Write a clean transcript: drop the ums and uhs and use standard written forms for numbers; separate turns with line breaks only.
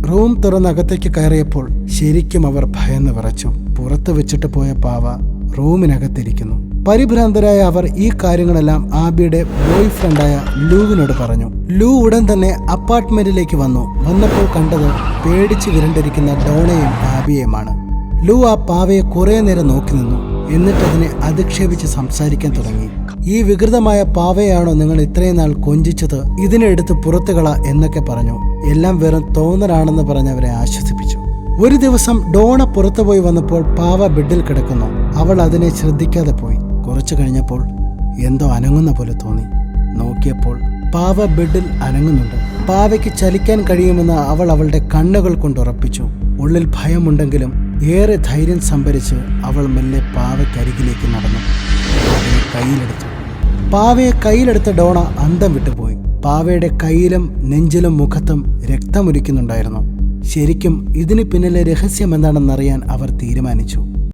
Room തുറന്നകത്തേക്ക് കയറിയപ്പോൾ ശരിക്കും അവർ ഭയന്ന് വിറച്ചു. പുറത്തു വെച്ചിട്ട് പോയ പാവ റൂമിനകത്തിരിക്കുന്നു. പരിഭ്രാന്തരായ അവർ ഈ കാര്യങ്ങളെല്ലാം ആബിയുടെ ബോയ് ഫ്രണ്ടായ ലൂവിനോട് പറഞ്ഞു. ലൂ ഉടൻ തന്നെ അപ്പാർട്ട്മെന്റിലേക്ക് വന്നപ്പോൾ കണ്ടത് പേടിച്ച് വിരണ്ടിരിക്കുന്ന ഡോണയും ആബിയെയുമാണ്. ലൂ ആ പാവയെ കുറെ നേരം നോക്കി നിന്നു. എന്നിട്ട് അതിനെ അധിക്ഷേപിച്ച് സംസാരിക്കാൻ തുടങ്ങി. ഈ വികൃതമായ പാവയാണോ നിങ്ങൾ ഇത്രയും നാൾ കൊഞ്ചിച്ചത്? ഇതിനെ എടുത്ത് പുറത്തുകള എന്നൊക്കെ പറഞ്ഞു. എല്ലാം വെറും തോന്നലാണെന്ന് പറഞ്ഞ് അവരെ ആശ്വസിപ്പിച്ചു. ഒരു ദിവസം ഡോണ പുറത്തുപോയി വന്നപ്പോൾ പാവ ബെഡിൽ കിടക്കുന്നു. അവൾ അതിനെ ശ്രദ്ധിക്കാതെ പോയി. കുറച്ചു കഴിഞ്ഞപ്പോൾ എന്തോ അനങ്ങുന്ന പോലെ തോന്നി. നോക്കിയപ്പോൾ പാവ ബെഡിൽ അനങ്ങുന്നുണ്ട്. പാവയ്ക്ക് ചലിക്കാൻ കഴിയുമെന്ന് അവൾ അവളുടെ കണ്ണുകൾ കൊണ്ട് ഉറപ്പിച്ചു. ഉള്ളിൽ ഭയമുണ്ടെങ്കിലും ഏറെ ധൈര്യം സംഭരിച്ച് അവൾ മെല്ലെ പാവയ്ക്കരികിലേക്ക് നടന്നു. പാവയെ കയ്യിലെടുത്ത ഡോണ അന്തം വിട്ടുപോയി. പാവയുടെ കയ്യിലും നെഞ്ചിലും മുഖത്തും രക്തമൊലിക്കുന്നുണ്ടായിരുന്നു. ശരിക്കും ഇതിന് പിന്നിലെ രഹസ്യം എന്താണെന്നറിയാൻ അവർ തീരുമാനിച്ചു.